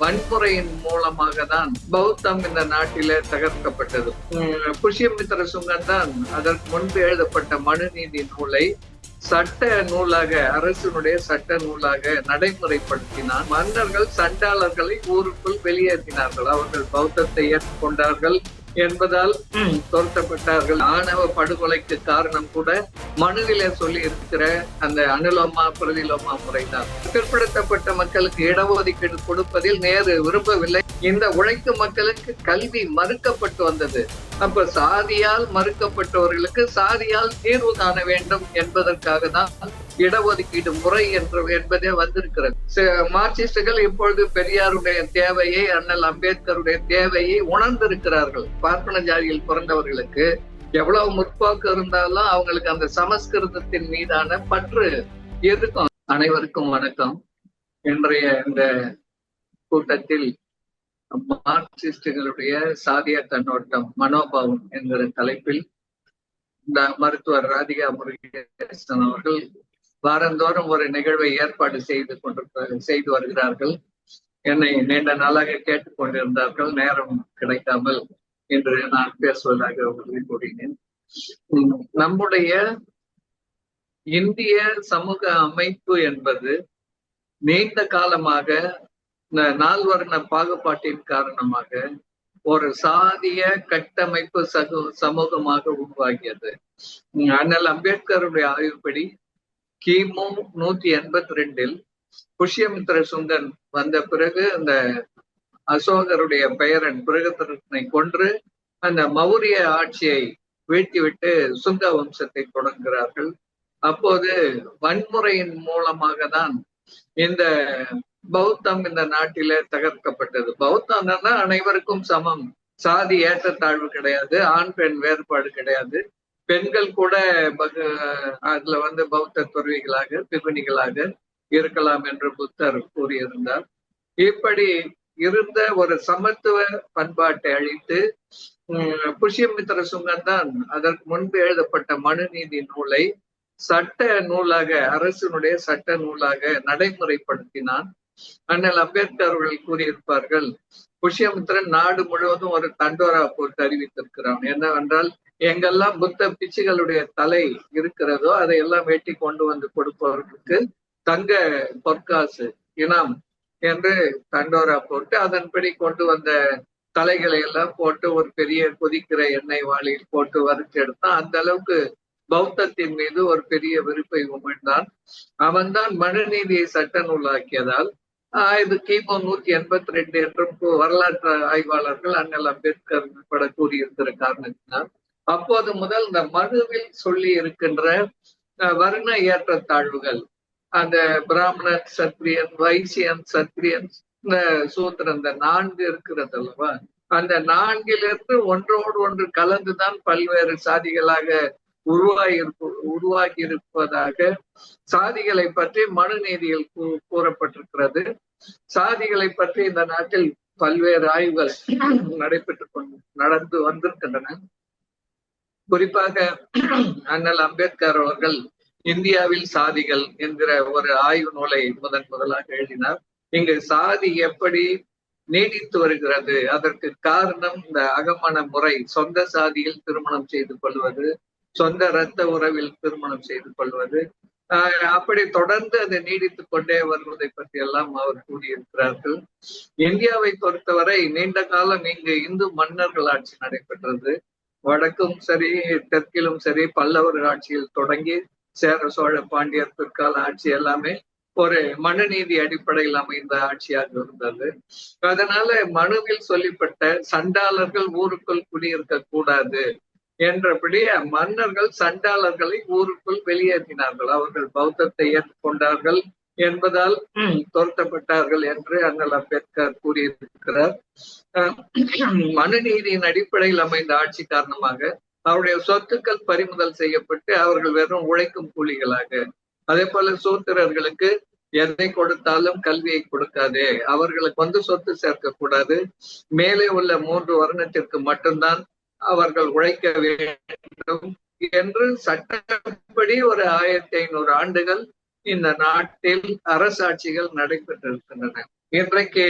வன்முறையின் மூலமாக தான் பௌத்தம் இந்த நாட்டிலே தகர்க்கப்பட்டது. புஷ்யமித்திர சுங்கன் தான் அதற்கு முன்பு எழுதப்பட்ட மனுநீதி நூலை சட்ட நூலாக, அரசினுடைய சட்ட நூலாக நடைமுறைப்படுத்தினார். மன்னர்கள் சண்டாளர்களை ஊருக்குள் வெளியேற்றினார்கள். அவர்கள் பௌத்தத்தை ஏற்றுக்கொண்டார்கள் என்பதால் துரத்தப்பட்டார்கள். ஆணவ படுகொலைக்கு காரணம் கூட மனுவிலே சொல்லி இருக்கிற அந்த அனுலோமா பிரதிலோமா முறைதான். பிற்படுத்தப்பட்ட மக்களுக்கு இடஒதுக்கீடு கொடுப்பதில் நேரு விரும்பவில்லை. இந்த உழைக்கும் மக்களுக்கு கல்வி மறுக்கப்பட்டு வந்தது. அப்ப சாதியால் மறுக்கப்பட்டவர்களுக்கு சாதியால் தீர்வு காண வேண்டும் என்பதற்காக தான் இடஒதுக்கீடு முறை என்பதே வந்திருக்கிறது. மார்க்சிஸ்டுகள் இப்பொழுது பெரியாருடைய தேவையை, அண்ணல் அம்பேத்கருடைய தேவையை உணர்ந்திருக்கிறார்கள். பார்ப்பன ஜாதியில் பிறந்தவர்களுக்கு எவ்வளவு முற்போக்கு இருந்தாலும் அவங்களுக்கு அந்த சமஸ்கிருதத்தின் மீதான பற்று இருக்கும். அனைவருக்கும் வணக்கம். இன்றைய இந்த கூட்டத்தில் மார்க்சிஸ்டுகளுடைய சாதிய கண்ணோட்டம் மனோபாவம் என்கிற தலைப்பில் இந்த மருத்துவர் ராதிகா முருகேசன் அவர்கள் வாரந்தோறும் ஒரு நிகழ்வை ஏற்பாடு செய்து வருகிறார்கள். என்னை நீண்ட நாளாக கேட்டுக்கொண்டிருந்தார்கள். நேரம் கிடைக்காமல் இன்று நான் பேசுவதாக உறுதி கூறினேன். நம்முடைய இந்திய சமூக அமைப்பு என்பது நீண்ட காலமாக நால்வர்ண பாகுபாட்டின் காரணமாக ஒரு சாதிய கட்டமைப்பு சமூகமாக உருவாகியது. அண்ணல் அம்பேத்கருடைய ஆய்வுப்படி கிமு 182 புஷ்யமித்திர சுங்கன் வந்த பிறகு அந்த அசோகருடைய பெயரன் பிருகதரனை கொன்று அந்த மௌரிய ஆட்சியை வீழ்த்திவிட்டு சுங்க வம்சத்தை தொடங்குகிறார்கள். அப்போது வன்முறையின் மூலமாக தான் இந்த பௌத்தம் இந்த நாட்டிலே தகர்க்கப்பட்டது. பௌத்தம் அனைவருக்கும் சமம், சாதி ஏற்றத்தாழ்வு கிடையாது, ஆண் பெண் வேறுபாடு கிடையாது, பெண்கள் கூட அதுல பௌத்த துறவிகளாக பிபணிகளாக இருக்கலாம் என்று புத்தர் கூறியிருந்தார். இப்படி இருந்த ஒரு சமத்துவ பண்பாட்டை அழித்து புஷ்யமித்திர சுங்கன் தான் அதற்கு முன்பு எழுதப்பட்ட மனுநீதி நூலை சட்ட நூலாக, அரசினுடைய சட்ட நூலாக நடைமுறைப்படுத்தினான். அண்ணல் அம்பேத்கர் அவர்கள் கூறியிருப்பார்கள், புஷ்யமித்திரன் நாடு முழுவதும் ஒரு தண்டோரா போட்டு அறிவித்திருக்கிறான். என்னவென்றால், எங்கெல்லாம் புத்த பிச்சுகளுடைய தலை இருக்கிறதோ அதையெல்லாம் வெட்டி கொண்டு வந்து கொடுப்பவர்களுக்கு தங்க பொற்காசு இனாம் என்று தண்டோரா போட்டு அதன்படி கொண்டு வந்த தலைகளை எல்லாம் போட்டு ஒரு பெரிய கொதிக்கிற எண்ணெய் வாளியில் போட்டு வறுத்து எடுத்தான். அந்த அளவுக்கு பௌத்தத்தின் மீது ஒரு பெரிய வெறுப்பை உமிழ்ந்தான். அவன்தான் மனுநீதியை சட்ட நூலாக்கியதால் இது கிமு 182 என்றும் வரலாற்று ஆய்வாளர்கள் அண்ணல் அம்பேத்கர் உட்பட கூறியிருக்கிற காரணத்தினால் அப்போது முதல் இந்த மனுவில் சொல்லி இருக்கின்ற வர்ண ஏற்றத்தாழ்வுகள், அந்த பிராமணன், சத்திரியன், வைசியன், சத்திரியன், இந்த சூத்திரன், இந்த 4 இருக்கிறது அல்லவா, அந்த 4லிருந்து ஒன்றோடு ஒன்று கலந்துதான் பல்வேறு சாதிகளாக உருவாகி இருப்பதாக சாதிகளை பற்றி மனுநீதியில் கூறப்பட்டிருக்கிறது. சாதிகளை பற்றி இந்த நாட்டில் பல்வேறு ஆய்வுகள் நடந்து வந்திருக்கின்றன. குறிப்பாக அண்ணல் அம்பேத்கர் அவர்கள் இந்தியாவில் சாதிகள் என்கிற ஒரு ஆய்வு நூலை முதலாக எழுதினார். இங்கு சாதி எப்படி நீடித்து வருகிறது, அதற்கு காரணம் இந்த அகமண முறை, சொந்த சாதியில் திருமணம் செய்து கொள்வது, சொந்த இரத்த உறவில் திருமணம் செய்து கொள்வது, அப்படி தொடர்ந்து அது நீடித்துக் கொண்டே வருவதை பற்றி எல்லாம் அவர் கூறியிருக்கிறார்கள். இந்தியாவை பொறுத்தவரை நீண்ட காலம் இங்கு இந்து மன்னர்கள் ஆட்சி நடைபெற்றது. வடக்கும் சரி தெற்கிலும் சரி பல்லவர் ஆட்சியில் தொடங்கி சேர சோழ பாண்டியர் பிற்கால ஆட்சி எல்லாமே ஒரு மனுநீதி அடிப்படையில் அமைந்த ஆட்சியாக இருந்தது. அதனால மனுவில் சொல்லப்பட்ட சண்டாளர்கள் ஊருக்குள் குடியிருக்க கூடாது என்றபடி மன்னர்கள் சண்டாளர்களை ஊருக்குள் வெளியேற்றினார்கள். அவர்கள் பௌத்தத்தை ஏற்றுக்கொண்டார்கள் என்பதால் துரத்தப்பட்டார்கள் என்று அண்ணல் அம்பேத்கர் கூறியிருக்கிறார். மனுநீதியின் அடிப்படையில் அமைந்த ஆட்சி காரணமாக அவருடைய சொத்துக்கள் பறிமுதல் செய்யப்பட்டு அவர்கள் வெறும் உழைக்கும் கூலிகளாக, அதே போல சூத்திரர்களுக்கு எதை கொடுத்தாலும் கல்வியை கொடுக்காதே, அவர்களுக்கு சொத்து சேர்க்க கூடாது, மேலே உள்ள 3 வருணத்திற்கு மட்டும்தான் அவர்கள் உழைக்க வேண்டும் என்று சட்டப்படி ஒரு 1500 ஆண்டுகள் இந்த நாட்டில் அரசாட்சிகள் நடைபெற்றிருக்கின்றன. இன்றைக்கு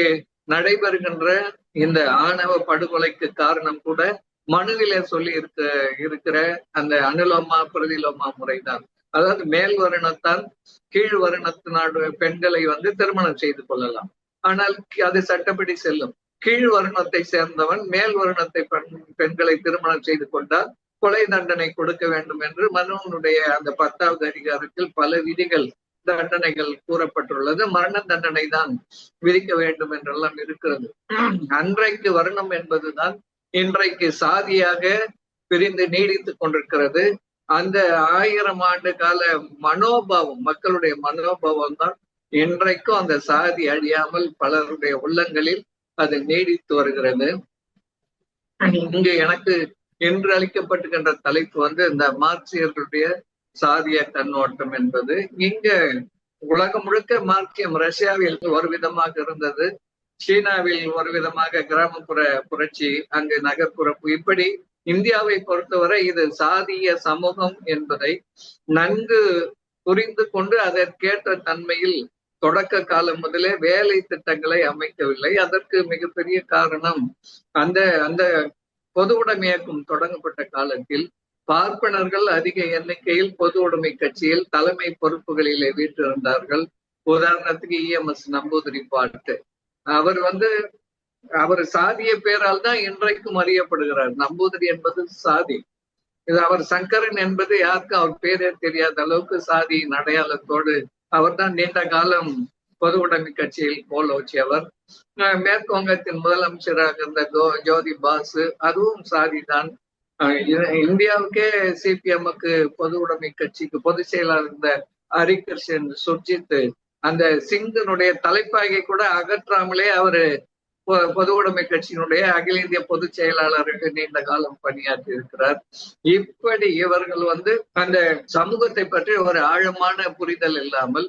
நடைபெறுகின்ற இந்த ஆணவ படுகொலைக்கு காரணம் கூட மனுவிலே சொல்லி இருக்கிற அந்த அனுலோமா பிரதிலோமா முறைதான். அதாவது மேல் வருணத்தான் கீழ் வருணத்தினாடு பெண்களை திருமணம் செய்து கொள்ளலாம், ஆனால் அது சட்டப்படி செல்லும். கீழ் வருணத்தை சேர்ந்தவன் மேல் வருணத்தை பெண்களை திருமணம் செய்து கொண்டால் கொலை தண்டனை கொடுக்க வேண்டும் என்று மனுவனுடைய அந்த 10வது அதிகாரத்தில் பல விதிகள் தண்டனைகள் கூறப்பட்டுள்ளது. மரண தண்டனை தான் விதிக்க வேண்டும் என்றெல்லாம் இருக்கிறது. அன்றைக்கு வருணம் என்பதுதான் இன்றைக்கு சாதியாக பிரிந்து நீடித்துக் கொண்டிருக்கிறது. அந்த 1000 ஆண்டு கால மனோபாவம், மக்களுடைய மனோபாவம் தான் இன்றைக்கும் அந்த சாதி அழியாமல் பலருடைய உள்ளங்களில் அது நீடித்து வருகிறது. இங்கு எனக்கு இன்று அளிக்கப்பட்டுகின்ற தலைப்பு இந்த மார்க்சியர்களுடைய சாதிய கண்ணோட்டம் என்பது. இங்க உலகம் முழுக்க மார்க்சியம் ரஷ்யாவில் ஒரு விதமாக இருந்தது, சீனாவில் ஒரு விதமாக கிராமப்புற புரட்சி, அங்கு நகர்ப்புற, இப்படி இந்தியாவை பொறுத்தவரை இது சாதிய சமூகம் என்பதை நன்கு புரிந்து கொண்டு அதற்கேற்ற தன்மையில் தொடக்க காலம் முதலே வேலை திட்டங்களை அமைக்கவில்லை. அதற்கு மிகப்பெரிய காரணம் அந்த அந்த பொது உடைமை இயக்கம் தொடங்கப்பட்ட காலத்தில் பார்ப்பனர்கள் அதிக எண்ணிக்கையில் பொது உடைமை கட்சியில் தலைமை பொறுப்புகளிலே வீற்றிருந்தார்கள். உதாரணத்துக்கு EMS நம்பூதிரி பாட்டு, அவர் அவர் சாதிய பேரால் தான் இன்றைக்கும் அறியப்படுகிறார். நம்பூதிரி என்பது சாதி. இது அவர் சங்கரன் என்பது யாருக்கும் அவர் பேரே தெரியாத அளவுக்கு சாதியின் அடையாளத்தோடு அவர் தான் நீண்ட காலம் பொது உடைமை கட்சியில் கோலோச்சியவர். மேற்கு வங்கத்தின் முதலமைச்சராக இருந்த ஜோதி பாசு, அதுவும் சாதிதான். இந்தியாவுக்கே சிபிஎம்முக்கு பொது உடைமை கட்சிக்கு பொதுச் செயலாளர் இருந்த ஹரிகிருஷ்ணன் சுர்ஜித் அந்த சிங்கனுடைய தலைப்பாகை கூட அகற்றாமலே அவரு பொது உடைமை கட்சியினுடைய அகில இந்திய பொதுச் செயலாளருக்கு நீண்ட காலம் பணியாற்றி இருக்கிறார். இப்படி இவர்கள் அந்த சமூகத்தை பற்றி ஒரு ஆழமான புரிதல் இல்லாமல்,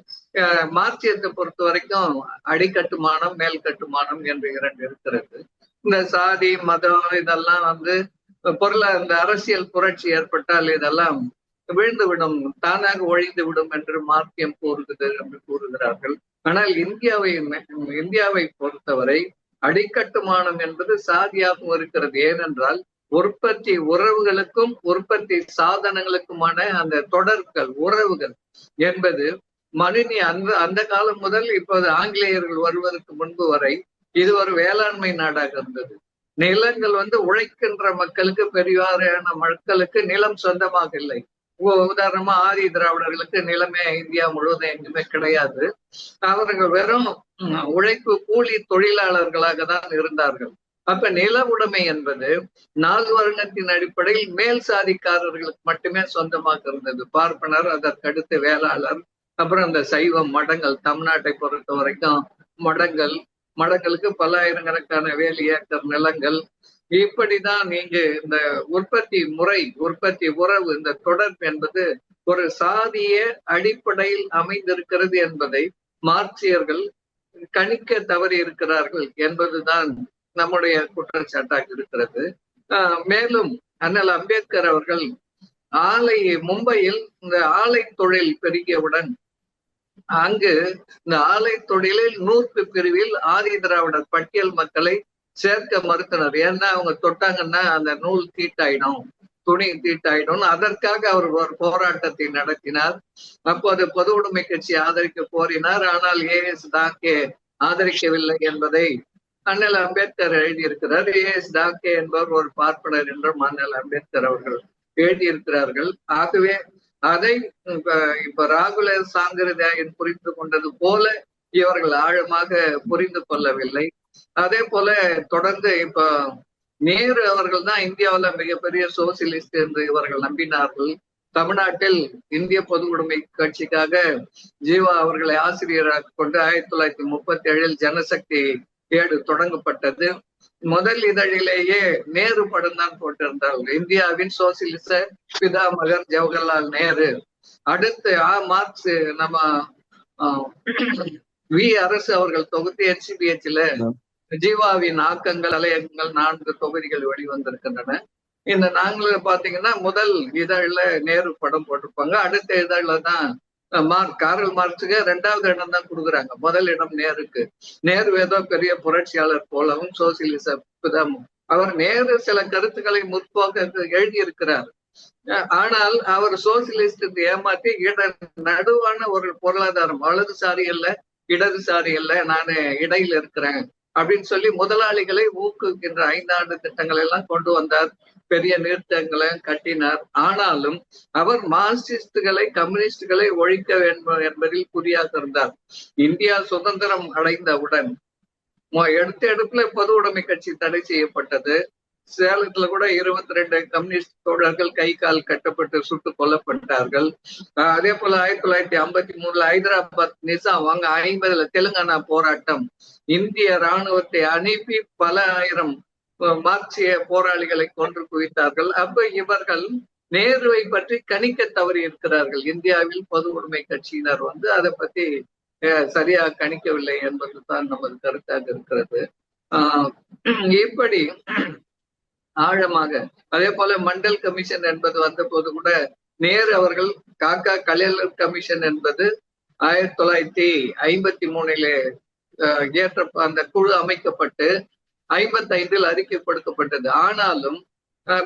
மார்க்சியத்தை பொறுத்த வரைக்கும் அடிக்கட்டுமானம் மேல் கட்டுமானம் என்று 2 இருக்கிறது. இந்த சாதி மதம் இதெல்லாம் இந்த அரசியல் புரட்சி ஏற்பட்டால் இதெல்லாம் விழுந்து விடும், தானாக ஒழிந்து விடும் என்று மார்க்சியம் கூறுகிறது என்று கூறுகிறார்கள். ஆனால் இந்தியாவை பொறுத்தவரை அடிக்கட்டுமானம் என்பது சாதியாகவும் இருக்கிறது. ஏனென்றால் உற்பத்தி உறவுகளுக்கும் உற்பத்தி சாதனங்களுக்குமான அந்த தொடர்கள், உறவுகள் என்பது அந்த காலம் முதல் இப்போது ஆங்கிலேயர்கள் வருவதற்கு முன்பு வரை இது ஒரு வேளாண்மை நாடாக இருந்தது. நிலங்கள் உழைக்கின்ற மக்களுக்கு, பெரியாரான மக்களுக்கு நிலம் சொந்தமாக இல்லை. உதாரணமா ஆதி திராவிடர்களுக்கு நிலமே இந்தியா முழுவதும் எங்குமே கிடையாது. அவர்கள் வெறும் உழைப்பு கூலி தொழிலாளர்களாக தான் இருந்தார்கள். அப்ப நில உடைமை என்பது 4 வருடத்தின் அடிப்படையில் மேல் சாதிக்காரர்களுக்கு மட்டுமே சொந்தமாக இருந்தது. பார்ப்பனர், அதற்கடுத்து வேளாளர், அப்புறம் அந்த சைவம் மடங்கள், தமிழ்நாட்டை பொறுத்த வரைக்கும் மடங்களுக்கு பல ஆயிரக்கணக்கான வேலி ஏக்கர் நிலங்கள். இப்படிதான் இங்கு இந்த உற்பத்தி முறை, உற்பத்தி உறவு, இந்த தொடர்பு என்பது ஒரு சாதிய அடிப்படையில் அமைந்திருக்கிறது என்பதை மார்க்சியர்கள் கணிக்க தவறி இருக்கிறார்கள் என்பதுதான் நம்முடைய குற்றச்சாட்டாக இருக்கிறது. மேலும் அண்ணல் அம்பேத்கர் அவர்கள் மும்பையில் இந்த ஆலை தொழில் பெருகியவுடன் அங்கு இந்த ஆலை தொழிலில் 100 பிரிவில் ஆதி திராவிடர் பட்டியல் மக்களை சேர்க்க மறுத்தனர். ஏன்னா அவங்க தொட்டாங்கன்னா அந்த நூல் தீட்டாயிடும், துணி தீட்டாயிடும். அதற்காக அவர் ஒரு போராட்டத்தை நடத்தினார். அப்போது பொது உடைமை கட்சி ஆதரிக்க கோரினார். ஆனால் AS டாக்கே ஆதரிக்கவில்லை என்பதை அண்ணல் அம்பேத்கர் எழுதியிருக்கிறார். AS டாக்கே என்பவர் ஒரு பார்ப்பனர் என்றும் அண்ணல் அம்பேத்கர் அவர்கள் எழுதியிருக்கிறார்கள். ஆகவே அதை இப்ப ராகுல சாங்கிரதாயன் புரிந்து கொண்டது போல இவர்கள் ஆழமாக புரிந்து கொள்ளவில்லை. அதே போல தொடர்ந்து இப்ப நேரு அவர்கள் தான் இந்தியாவில் மிகப்பெரிய சோசியலிஸ்ட் என்று இவர்கள் நம்பினார்கள். தமிழ்நாட்டில் இந்திய பொது உடைமை கட்சிக்காக ஜீவா அவர்களை ஆசிரியராக கொண்டு 1937 ஜனசக்தி ஏடு தொடங்கப்பட்டது. முதல் இதழிலேயே நேரு படம் தான் போட்டிருந்தார்கள், இந்தியாவின் சோசியலிச பிதாமகர் ஜவஹர்லால் நேரு. அடுத்து மார்க்ஸ் நம்ம அரசு அவர்கள் தொகுத்து NCBHல ஜீவாவின் ஆக்கங்கள் அலையங்கள் 4 தொகுதிகள் வெளிவந்திருக்கின்றன. இந்த 4 பாத்தீங்கன்னா முதல் இதழ்ல நேரு படம் போட்டிருப்பாங்க, அடுத்த இதழ்ல தான் காரல் மார்க்ஸுக்கு 2வது இடம் தான் கொடுக்குறாங்க, முதல் இடம் நேருக்கு. நேரு ஏதோ பெரிய புரட்சியாளர் போலவும் சோசியலிச அவர் நேரு சில கருத்துக்களை முற்போக்க எழுதியிருக்கிறார். ஆனால் அவர் சோசியலிஸ்ட் ஏமாற்றி நடுவான ஒரு பொருளாதாரம், வலதுசாரி அல்ல இடதுசாரி அல்ல, நான் இடையில இருக்கிறேன் அப்படின்னு சொல்லி முதலாளிகளை ஊக்குவிக்கின்ற 5 ஆண்டு திட்டங்களை எல்லாம் கொண்டு வந்தார். பெரிய நிறுத்தங்களை கட்டினார். ஆனாலும் அவர் மார்க்சிஸ்டுகளை கம்யூனிஸ்டுகளை ஒழிக்க வேண்டும் என்பதில் குறியாக இருந்தார். இந்தியா சுதந்திரம் அடைந்தவுடன் எடுத்த எடுப்புல பொது உடைமை கட்சி தடை செய்யப்பட்டது. சேலத்துல கூட 22 கம்யூனிஸ்ட் தோழர்கள் கை கால் கட்டப்பட்டு சுட்டுக் கொல்லப்பட்டார்கள். அதே போல 1953 ஹைதராபாத் நிசாம் வாங்க 50 தெலுங்கானா போராட்டம், இந்திய ராணுவத்தை அனுப்பி பல ஆயிரம் மார்க்சிய போராளிகளை கொன்று குவித்தார்கள். அப்ப இவர்கள் நேருவை பற்றி கணிக்க தவறி இருக்கிறார்கள். இந்தியாவில் பொது உடைமை கட்சியினர் அதை பத்தி சரியா கணிக்கவில்லை என்பதுதான் நமது கருத்தாக இருக்கிறது. இப்படி ஆழமாக அதே போல மண்டல் கமிஷன் என்பது வந்த போது கூட நேரு அவர்கள் காக்கா கலைஞர் கமிஷன் என்பது 1953 ஏற்ற அந்த குழு அமைக்கப்பட்டு 55 அறிக்கைப்படுத்தப்பட்டது. ஆனாலும்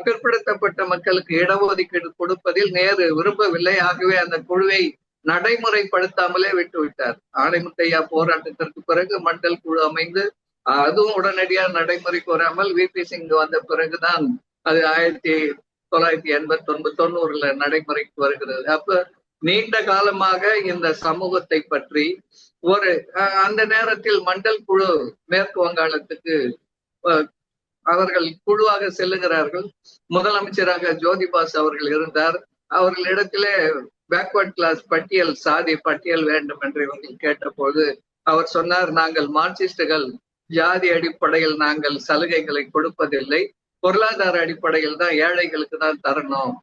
பிற்படுத்தப்பட்ட மக்களுக்கு இடஒதுக்கீடு கொடுப்பதில் நேரு விரும்பவில்லை. ஆகவே அந்த குழுவை நடைமுறைப்படுத்தாமலே விட்டுவிட்டார். ஆணைமுத்தையா போராட்டத்திற்கு பிறகு மண்டல் குழு அமைந்து அதுவும் உடனடியாக நடைமுறைக்கு வராமல் VP சிங் வந்த பிறகுதான் அது 1989-90 நடைமுறைக்கு வருகிறது. அப்ப நீண்ட காலமாக இந்த சமூகத்தை பற்றி அந்த நேரத்தில் மண்டல் குழு மேற்கு வங்காளத்துக்கு அவர்கள் குழுவாக செல்லுகிறார்கள். முதலமைச்சராக ஜோதிபாஸ் அவர்கள் இருந்தார். அவர்களிடத்திலே பேக்வர்ட் கிளாஸ் பட்டியல், சாதி பட்டியல் வேண்டும் என்று இவர்கள் கேட்டபோது அவர் சொன்னார், நாங்கள் மார்க்சிஸ்டுகள் ஜாதி அடிப்படையில் நாங்கள் சலுகைகளை கொடுப்பதில்லை, பொருளாதார அடிப்படையில் தான் ஏழைகளுக்கு தான் தரணும்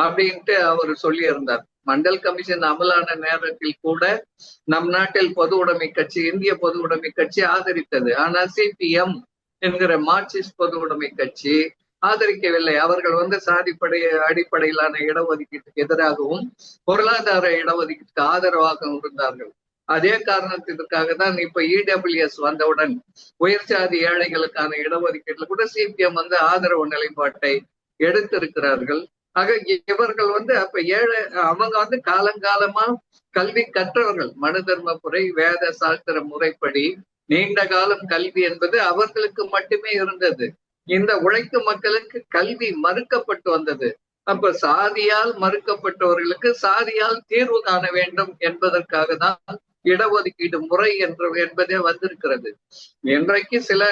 அப்படின்ட்டு அவர் சொல்லி இருந்தார். மண்டல் கமிஷன் அமலான நேரத்தில் கூட நம் நாட்டில் பொது உடைமை கட்சி, இந்திய பொது உடைமை கட்சி ஆதரித்தது. ஆனால் CPM என்கிற மார்க்சிஸ்ட் பொது உடைமை கட்சி ஆதரிக்கவில்லை. அவர்கள் சாதிப்படை அடிப்படையிலான இடஒதுக்கீட்டுக்கு எதிராகவும் பொருளாதார இடஒதுக்கீட்டுக்கு ஆதரவாகவும் இருந்தார்கள். அதே காரணத்திற்காக தான் இப்ப EWS வந்தவுடன் உயர் சாதி ஏழைகளுக்கான இடஒதுக்கீட்டுல கூட CPM ஆதரவு நிலைப்பாட்டை எடுத்திருக்கிறார்கள். ஆக இவர்கள் அப்ப ஏழை அவங்க காலங்காலமா கல்வி கற்றவர்கள். மனு தர்ம முறை, வேத சாஸ்திர முறைப்படி நீண்ட காலம் கல்வி என்பது அவர்களுக்கு மட்டுமே இருந்தது. இந்த உழைக்கும் மக்களுக்கு கல்வி மறுக்கப்பட்டு வந்தது. அப்ப சாதியால் மறுக்கப்பட்டவர்களுக்கு சாதியால் தீர்வு காண வேண்டும் என்பதற்காக தான் இடஒதுக்கீடு முறை என்பதே வந்திருக்கிறது. இன்றைக்கு சில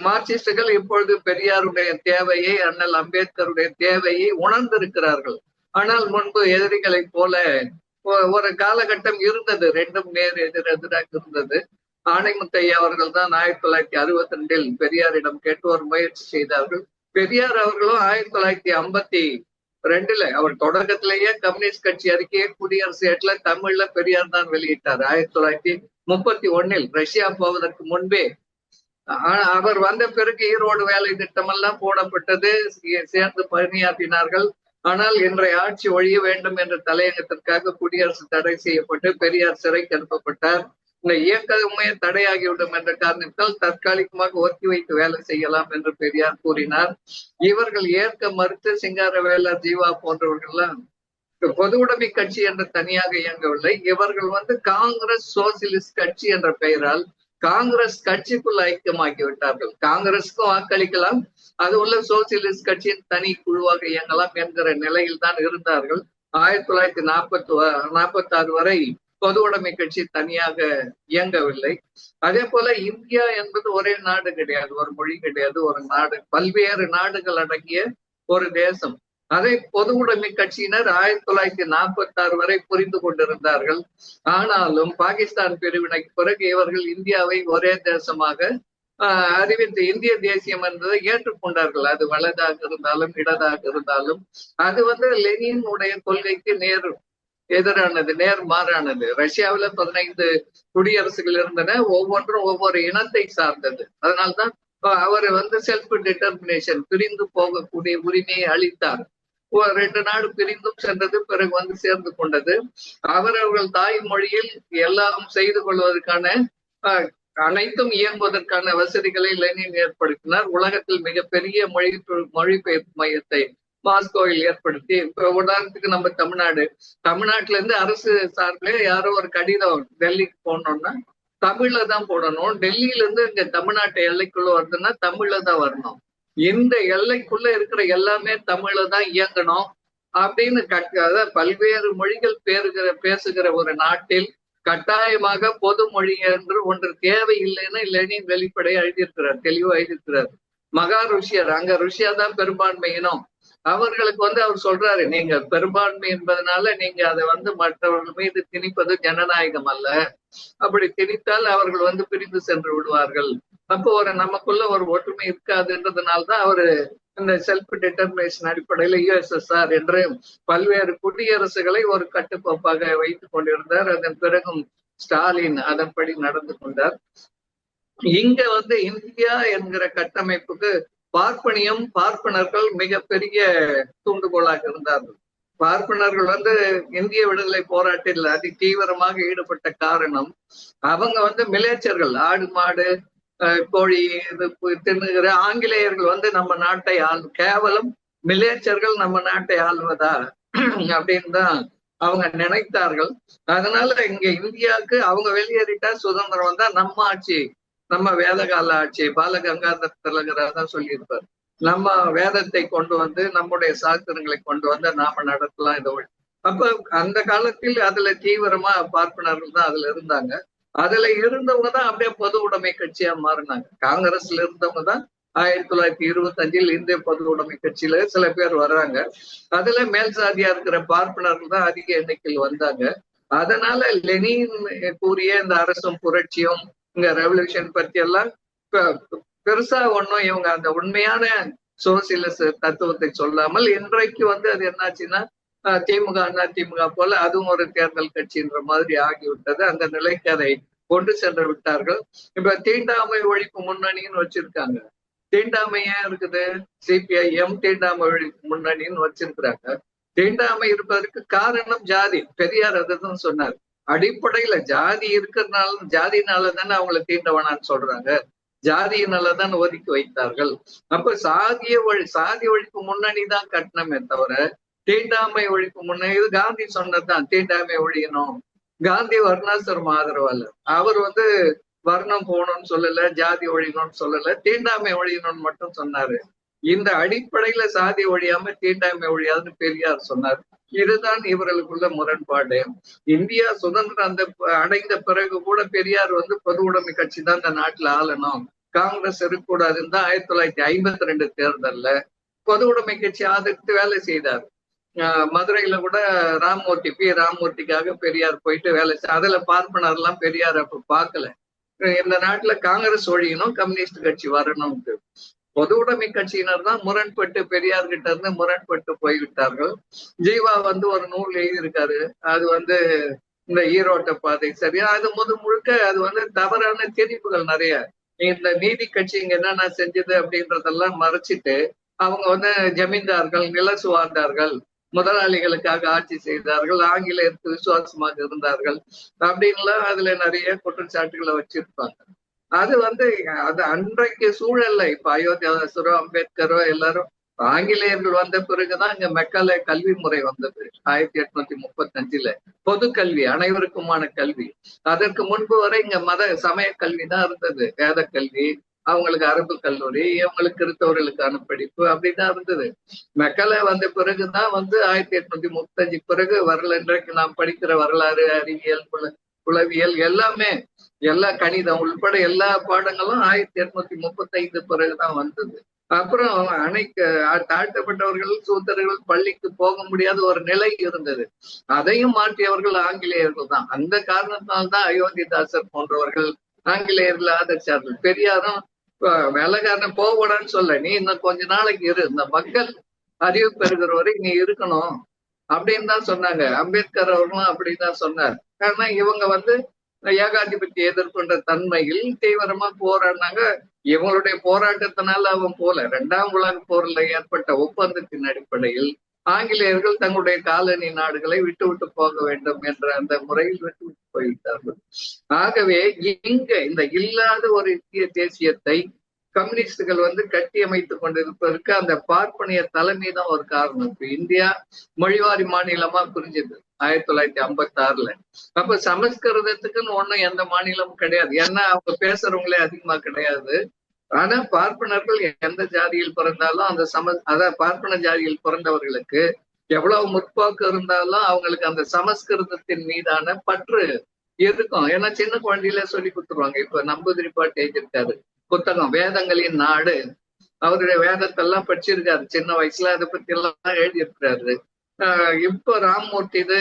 மார்க்சிஸ்டுகள் இப்பொழுது பெரியாருடைய தேவையை, அண்ணல் அம்பேத்கருடைய தேவையை உணர்ந்திருக்கிறார்கள். ஆனால் முன்பு எதிரிகளை போல ஒரு காலகட்டம் இருந்தது, ரெண்டும் நேர் எதிராக இருந்தது. ஆணைமுத்தையா அவர்கள் தான் 1962 பெரியாரிடம் கேட்டு ஒரு முயற்சி செய்தார்கள். பெரியார் அவர்களும் 1952 அவர் தொடக்கத்திலேயே கம்யூனிஸ்ட் கட்சி அறிக்கையை குடியரசு ஏட்ல தமிழ்ல பெரியார் தான் வெளியிட்டார். 1931 ரஷ்யா போவதற்கு முன்பே. அவர் வந்த பிறகு ஈரோடு வேலை திட்டம் எல்லாம் போடப்பட்டது, சேர்ந்து பணியாற்றினார்கள். ஆனால் இன்றைய ஆட்சி ஒழிய வேண்டும் என்ற தலையங்கத்திற்காக குடியரசு தடை செய்யப்பட்டு பெரியார் சிறைக்கு அனுப்பப்பட்டார். இந்த இயக்கமே தடையாகிவிடும் என்ற காரணத்தால் தற்காலிகமாக ஒத்தி வைத்து வேலை செய்யலாம் என்று பெரியார் கூறினார். இவர்கள் ஏற்க மறுத்து சிங்காரவேலர், ஜீவா போன்றவர்கள்லாம் பொது உடைமை கட்சி என்று தனியாக இயங்கவில்லை. இவர்கள் காங்கிரஸ் சோசியலிஸ்ட் கட்சி என்ற பெயரால் காங்கிரஸ் கட்சிக்குள் ஐக்கியமாக்கி விட்டார்கள். காங்கிரஸுக்கும் வாக்களிக்கலாம், அது உள்ள சோசியலிஸ்ட் கட்சியின் தனி குழுவாக இயங்கலாம் என்கிற நிலையில் தான் இருந்தார்கள். 1946 வரை பொது உடைமை கட்சி தனியாக இயங்கவில்லை. அதே போல இந்தியா என்பது ஒரே நாடு கிடையாது, ஒரு மொழி கிடையாது, ஒரு நாடு, பல்வேறு நாடுகள் அடங்கிய ஒரு தேசம். அதை பொது உடைமை கட்சியினர் 1946 வரை புரிந்து கொண்டிருந்தார்கள். ஆனாலும் பாகிஸ்தான் பிரிவினைக்கு பிறகு இவர்கள் இந்தியாவை ஒரே தேசமாக அறிவித்து இந்திய தேசியம் என்பதை ஏற்றுக்கொண்டார்கள். அது வலதாக இருந்தாலும் இடதாக இருந்தாலும் அது லெனினுடைய கொள்கைக்கு எதிரானது, நேர்மாறானது. ரஷ்யாவில 15 குடியரசுகள் இருந்தன, ஒவ்வொன்றும் ஒவ்வொரு இனத்தை சார்ந்தது. அதனால்தான் அவர் செல்ஃப் டிட்டர்மினேஷன், பிரிந்து போகக்கூடிய உரிமையை அளித்தார். 2 நாடு பிரிந்தும் சென்றது, பிறகு வந்து சேர்ந்து கொண்டது. அவரவர்கள் தாய்மொழியில் எல்லாம் செய்து கொள்வதற்கான அனைத்தும் இயங்குவதற்கான வசதிகளை லெனின் ஏற்படுத்தினார். உலகத்தில் மிகப்பெரிய மொழிபெயர்ப்பு மையத்தை மாஸ்கோவில் ஏற்படுத்தி, இப்ப உதாரணத்துக்கு நம்ம தமிழ்நாட்டுல இருந்து அரசு சார்பிலே யாரோ ஒரு கடிதம் டெல்லிக்கு போனோம்னா தமிழ்ல தான் போடணும். டெல்லியில இருந்து இங்க தமிழ்நாட்டு எல்லைக்குள்ள வருதுன்னா தமிழ்ல தான் வரணும். இந்த எல்லைக்குள்ள இருக்கிற எல்லாமே தமிழ்ல தான் இயங்கணும் அப்படின்னு அதாவது பல்வேறு மொழிகள் பேசுகிற ஒரு நாட்டில் கட்டாயமாக பொது மொழி என்று ஒன்று தேவையில்லைன்னு லெனின் வெளிப்படையா எழுதியிருக்கிறார், தெளிவா எழுதியிருக்கிறார். மகா ருஷ்யர், அங்க ருஷ்யா தான் பெரும்பான்மை இனம். அவர்களுக்கு வந்து அவர் சொல்றாரு, நீங்க பெரும்பான்மை என்பதனால நீங்க அதை வந்து மற்றவர்கள் மீது திணிப்பது ஜனநாயகம் அல்ல. அப்படி திணித்தால் அவர்கள் வந்து பிரிந்து சென்று விடுவார்கள். அப்போ நமக்குள்ள ஒரு ஒற்றுமை இருக்காதுன்றதுனால்தான் அவரு இந்த செல்ஃப் டிட்டர்மினேஷன் அடிப்படையில USSR என்று பல்வேறு குடியரசுகளை ஒரு கட்டுக்கோப்பாக வைத்துக் கொண்டிருந்தார். அதன் பிறகும் ஸ்டாலின் அதன்படி நடந்து கொண்டார். இங்க வந்து இந்தியா என்கிற கட்டமைப்புக்கு பார்ப்பனர்கள் மிகப்பெரிய தூண்டுகோலாக இருந்தார்கள். பார்ப்பனர்கள் வந்து இந்திய விடுதலை போராட்டத்தில் அதி தீவிரமாக ஈடுபட்ட காரணம், அவங்க வந்து மிலேச்சர்கள், ஆடு மாடு கோழி இது தின்னுகிற ஆங்கிலேயர்கள் வந்து நம்ம நாட்டை கேவலம் மிலேச்சர்கள் நம்ம நாட்டை ஆள்வதா அப்படின்னு தான் அவங்க நினைத்தார்கள். அதனால இங்க இந்தியாவுக்கு அவங்க வெளியேறிட்டா சுதந்திரம் வந்தா நம்ம ஆட்சி, நம்ம வேதகால ஆட்சி, பாலகங்காதர திலகர் தான் சொல்லியிருப்பார், நம்ம வேதத்தை கொண்டு வந்து நம்முடைய சாஸ்திரங்களை கொண்டு வந்து நாம நடத்தலாம் இதை. அப்ப அந்த காலத்தில் அதுல தீவிரமா பார்ப்பனர்கள் தான் அதுல இருந்தாங்க. அதுல இருந்தவங்க தான் அப்படியே பொது உடைமை கட்சியா மாறினாங்க. காங்கிரஸ்ல இருந்தவங்க தான் 1925 இந்திய பொது உடைமை கட்சியில சில பேர் வர்றாங்க. அதுல மேல் சாதியா இருக்கிற பார்ப்பனர்கள் தான் அதிக எண்ணிக்கையில் வந்தாங்க. அதனால லெனின் கூறிய இந்த அரசும் புரட்சியும் இங்க ரெவல்யூஷன் பத்தி எல்லாம் பெருசா ஒன்னும் இவங்க அந்த உண்மையான சோசியலிச தத்துவத்தை சொல்லாமல் இன்றைக்கு வந்து அது என்னாச்சுன்னா திமுக அதிமுக போல அதுவும் ஒரு தேர்தல் கட்சின்ற மாதிரி ஆகிவிட்டது. அந்த நிலைக்கு அதை கொண்டு சென்று விட்டார்கள். இப்ப தீண்டாமை ஒழிப்பு முன்னணின்னு வச்சிருக்காங்க. தீண்டாமை ஏன் இருக்குது? CPIM தீண்டாமை ஒழிப்பு முன்னணின்னு வச்சிருக்கிறாங்க. தீண்டாமை இருப்பதற்கு காரணம் ஜாதி. பெரியார் அதுதான் சொன்னார். அடிப்படையில ஜாதி இருக்கிறதுனால, ஜாதினால தானே அவங்களை தீண்ட வேணான்னு சொல்றாங்க, ஜாதியினாலதான் ஒதுக்கி வைத்தார்கள். அப்ப சாதி ஒழிப்பு முன்னணி தான் கட்டணமே தவிர தீண்டாமை ஒழிப்பு முன்னணி இது காந்தி சொன்னதுதான். தீண்டாமை ஒழியணும். காந்தி வர்ணாசிரம ஆதரவாளர். அவர் வந்து வர்ணம் போகணும்னு சொல்லல, ஜாதி ஒழியணும்னு சொல்லல, தீண்டாமை ஒழியணும்னு மட்டும் சொன்னாரு. இந்த அடிப்படையில சாதி ஒழியாம தீண்டாமை ஒழியாதுன்னு பெரியார் சொன்னார். இதுதான் இவர்களுக்குள்ள முரண்பாடு. இந்தியா சுதந்திரம் அடைந்த பிறகு கூட பெரியார் வந்து பொது உடைமை கட்சி தான் இந்த நாட்டுல ஆளணும், காங்கிரஸ் இருக்கக்கூடாதுன்னு தான் 1952 தேர்தல்ல பொது உடைமை கட்சி ஆதரித்து வேலை செய்தார். மதுரையில கூட ராமமூர்த்திக்காக பெரியார் போயிட்டு வேலை அதுல பார்ப்பனர் எல்லாம் பெரியார் அப்ப பார்க்கல. இந்த நாட்டுல காங்கிரஸ் ஒழியணும், கம்யூனிஸ்ட் கட்சி வரணும்ட்டு. பொது உடைமை கட்சியினர் தான் முரண்பட்டு பெரியார் கிட்ட இருந்து முரண்பட்டு போய்விட்டார்கள். ஜீவா வந்து ஒரு நூல் எழுதியிருக்காரு, அது வந்து இந்த ஈரோட்ட பாதை சரியா, அது முழுக்க அது வந்து தவறான திணிப்புகள் நிறைய. இந்த நீதி கட்சி இங்க என்னென்ன செஞ்சது அப்படின்றதெல்லாம் மறைச்சிட்டு அவங்க வந்து ஜமீன்தார்கள், நிலசுவார்ந்தார்கள், முதலாளிகளுக்காக ஆட்சி செய்தார்கள், ஆங்கிலேயருக்கு விசுவாசமாக இருந்தார்கள் அப்படின்லாம் அதுல நிறைய குற்றச்சாட்டுகளை வச்சிருப்பாங்க. அது வந்து அது அன்றைக்கு சூழல்ல. இப்ப அயோத்தியாசரோ அம்பேத்கரோ எல்லாரும் ஆங்கிலேயர்கள் வந்த பிறகுதான் இங்க மெக்காலே கல்வி முறை வந்தது 1835 பொது கல்வி, அனைவருக்குமான கல்வி. அதற்கு முன்பு வரை இங்க சமய கல்வி தான் இருந்தது, வேத கல்வி, அவங்களுக்கு அரபு கல்லூரி, இவங்களுக்கு கிறிஸ்தவர்களுக்கான படிப்பு அப்படிதான் இருந்தது. மெக்காலே வந்த பிறகுதான் வந்து 1835 பிறகு இன்றைக்கு நாம் படிக்கிற வரலாறு, அறிவியல், குலவியல் எல்லாமே, எல்லா கணிதம் உள்பட எல்லா பாடங்களும் 1835 பிறகுதான் வந்தது. அப்புறம் தாழ்த்தப்பட்டவர்கள், சூத்திரர்கள் பள்ளிக்கு போக முடியாத ஒரு நிலை இருந்தது. அதையும் மாற்றியவர்கள் ஆங்கிலேயர்கள் தான். அந்த காரணத்தினால்தான் அயோத்திதாசர் போன்றவர்கள் ஆங்கிலேயர்கள் ஆதரிச்சார்கள். பெரியாரும் வேலைக்காரன் போகக்கூடாதுன்னு சொல்ல, நீ இன்னும் கொஞ்ச நாளைக்கு இரு, இந்த மக்கள் அறிவு பெறுகிற வரை நீ இருக்கணும் அப்படின்னு தான் சொன்னாங்க. அம்பேத்கர் அவர்களும் அப்படிதான் சொன்னார். ஆனா இவங்க வந்து ஏகாதிபத்திய எதிர்கொண்ட தன்மையில் தீவிரமா போராடினாங்க. இவங்களுடைய போராட்டத்தினால அவன் போல 2ஆம் உலக போர்ல ஏற்பட்ட ஒப்பந்தத்தின் அடிப்படையில் ஆங்கிலேயர்கள் தங்களுடைய காலனி நாடுகளை விட்டு விட்டு போக வேண்டும் என்ற அந்த முறையில் விட்டு விட்டு போய்விட்டார்கள். ஆகவே இங்க இந்த இல்லாத ஒரு இந்திய தேசியத்தை கம்யூனிஸ்டுகள் கட்டி அமைத்துக் கொண்டிருப்பதற்கு அந்த பார்ப்பனிய தலைமை தான் ஒரு காரணம். இப்ப இந்தியா மொழிவாரி மாநிலமா புரிஞ்சது 1956. அப்ப சமஸ்கிருதத்துக்குன்னு ஒண்ணும் எந்த மாநிலமும் கிடையாது. ஏன்னா அவங்க பேசுறவங்களே அதிகமா கிடையாது. ஆனா பார்ப்பனர்கள் எந்த ஜாதியில் பிறந்தாலும் அந்த பார்ப்பன ஜாதியில் பிறந்தவர்களுக்கு எவ்வளவு முற்போக்கு இருந்தாலும் அவங்களுக்கு அந்த சமஸ்கிருதத்தின் மீதான பற்று இருக்கும். ஏன்னா சின்ன குழந்தையில சொல்லி கொடுத்துருவாங்க. இப்ப நம்பூதிரி பாட்டு எழுதியிருக்காரு புத்தகம் வேதங்களின் நாடு. அவருடைய வேதத்தெல்லாம் படிச்சிருக்காரு சின்ன வயசுல. அதை பத்தி எல்லாம் எழுதியிருக்கிறாரு. இப்ப ராம்மூர்த்தி இது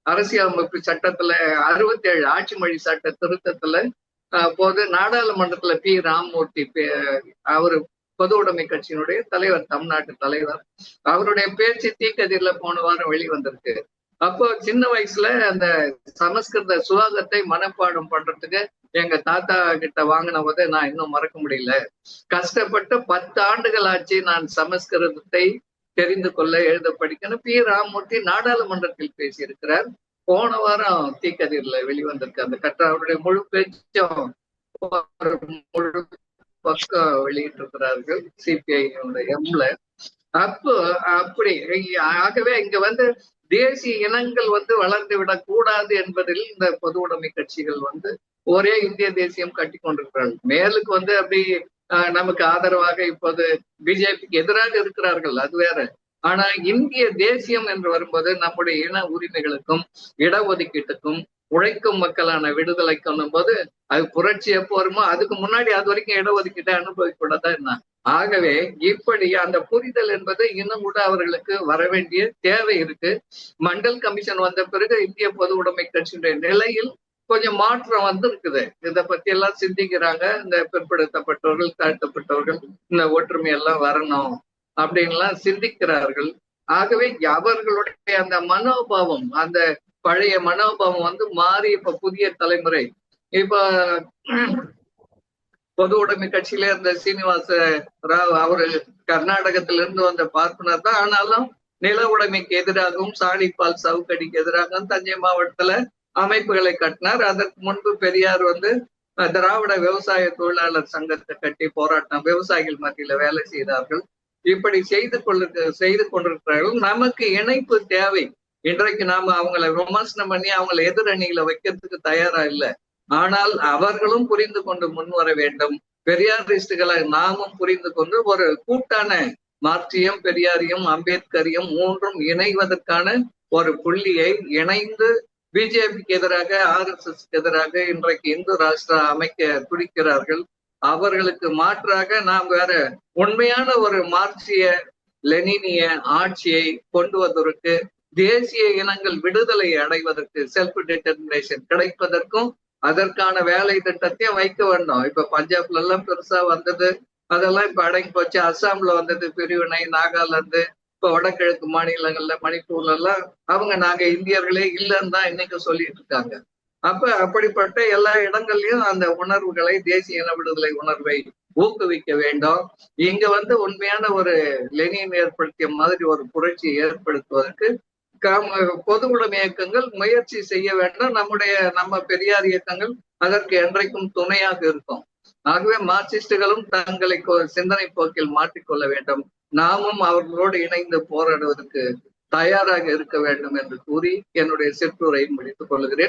அரசியலமைப்பு சட்டத்துல 67 ஆட்சி மொழி சட்ட திருத்தத்துல போது நாடாளுமன்றத்துல ராம்மூர்த்தி அவரு பொது உடைமை கட்சியினுடைய தலைவர், தமிழ்நாட்டு தலைவர், அவருடைய பேச்சு தீக்கதிர்ல போன வாரம் வெளிவந்திருக்கு. அப்போ சின்ன வயசுல அந்த சமஸ்கிருத சுவாகத்தை மனப்பாடம் பண்றதுக்கு எங்க தாத்தா கிட்ட வாங்கின போது நான் இன்னும் மறக்க முடியல. கஷ்டப்பட்டு 10 ஆண்டுகள் ஆச்சு நான் சமஸ்கிருதத்தை தெரிந்து கொள்ள எழுத படிக்கணும். ராம்மூர்த்தி நாடாளுமன்றத்தில் பேசியிருக்கிறார். போன வாரம் தீக்கதிர்ல வெளிவந்திருக்கு அந்த கட்டுரை. அவருடைய முழு பேச்சும் முழு பக்கம் வெளியிட்டு இருக்கிறார்கள் சிபிஐ எம்ல. அப்போ அப்படி ஆகவே இங்க தேசிய இனங்கள் வளர்ந்து விடக் கூடாது என்பதில் இந்த பொது உடைமை கட்சிகள் ஒரே இந்திய தேசியம் கட்டி கொண்டிருக்கிறார்கள். மேலுக்கு அப்படி நமக்கு ஆதரவாக இப்போது பிஜேபிக்கு எதிராக இருக்கிறார்கள், அது வேற. ஆனா இந்திய தேசியம் என்று வரும்போது நம்முடைய இன உரிமைகளுக்கும் இடஒதுக்கீட்டுக்கும் உழைக்கும் மக்களான விடுதலைக்கும் போது அது புரட்சி எப்போ வருமோ அதுக்கு முன்னாடி அது வரைக்கும் இடஒதுக்கீட்டை அனுபவிக்கூடாதான் என்ன. ஆகவே இப்படி அந்த புரிதல் என்பது இன்னும் கூட அவர்களுக்கு வர வேண்டிய தேவை இருக்கு. மண்டல் கமிஷன் வந்த பிறகு இந்திய பொது உடைமை கட்சியினுடைய நிலையில் கொஞ்சம் மாற்றம் இருக்குது. இதை பத்தி எல்லாம் சிந்திக்கிறாங்க. இந்த பிற்படுத்தப்பட்டவர்கள், தாழ்த்தப்பட்டவர்கள் இந்த ஒற்றுமை எல்லாம் வரணும் அப்படின்லாம் சிந்திக்கிறார்கள். ஆகவே அவர்களுடைய அந்த மனோபாவம், அந்த பழைய மனோபாவம் மாறி இப்ப புதிய தலைமுறை, இப்ப பொது உடைமை கட்சியில இருந்த சீனிவாச ராவ் அவரு கர்நாடகத்திலிருந்து வந்த பார்ப்பனர் தான். ஆனாலும் நில உடைமைக்கு எதிராகவும் சாணிப்பால் சவுக்கடிக்கு எதிராகவும் தஞ்சை மாவட்டத்துல அமைப்புகளை கட்டினார். அதற்கு முன்பு பெரியார் திராவிட விவசாய தொழிலாளர் சங்கத்தை கட்டி போராட்டம், விவசாயிகள் மத்தியில வேலை செய்தார்கள். இப்படி செய்து கொண்டிருக்கிறார்கள். நமக்கு இணைப்பு தேவை. இன்றைக்கு நாம அவங்களை விமர்சனம் பண்ணி அவங்களை எதிரணிகளை வைக்கிறதுக்கு தயாரா இல்லை. ஆனால் அவர்களும் புரிந்து கொண்டு முன்வர வேண்டும். பெரியாரிஸ்டுகளை நாமும் புரிந்து கொண்டு ஒரு கூட்டான மார்க்சியம், பெரியாரியம், அம்பேத்கரியம் மூன்றும் இணைவதற்கான ஒரு புள்ளியை இணைந்து பிஜேபிக்கு எதிராக, RSS எதிராக இன்றைக்கு இந்து ராஷ்டிரா அமைக்க துடிக்கிறார்கள். அவர்களுக்கு மாற்றாக நாம் வேற உண்மையான ஒரு மார்க்சிய லெனினிய ஆட்சியை கொண்டு வந்ததற்கு, தேசிய இனங்கள் விடுதலை அடைவதற்கு, செல்ஃப் டிட்டர்மினேஷன் கிடைப்பதற்கும் அதற்கான வேலை திட்டத்தையும் வைக்க வேண்டும். இப்ப பஞ்சாப்ல எல்லாம் பெருசா வந்தது, அதெல்லாம் இப்ப அடங்கி போச்சு. அஸ்ஸாம்ல வந்தது பிரிவினை, நாகாலாந்து, இப்ப வடகிழக்கு மாநிலங்கள்ல மணிப்பூர்ல எல்லாம் அவங்க நாங்க இந்தியர்களே இல்லைன்னு தான் இன்னைக்கு சொல்லிட்டு இருக்காங்க. அப்ப அப்படிப்பட்ட எல்லா இடங்கள்லயும் அந்த உணர்வுகளை, தேசிய இன விடுதலை உணர்வை ஊக்குவிக்க வேண்டும். இங்க உண்மையான ஒரு லெனின் ஏற்படுத்திய மாதிரி ஒரு புரட்சியை ஏற்படுத்துவதற்கு பொது உடைமை இயக்கங்கள் முயற்சி செய்ய வேண்டும். நம்ம பெரியார் இயக்கங்கள் அதற்கு என்றைக்கும் துணையாக இருக்கும். ஆகவே மார்க்சிஸ்டுகளும் தங்களை சிந்தனை போக்கில் மாற்றிக்கொள்ள வேண்டும். நாமும் அவர்களோடு இணைந்து போராடுவதற்கு தயாராக இருக்க வேண்டும் என்று கூறி என்னுடைய சிற்றுரையை முடித்துக் கொள்கிறேன்.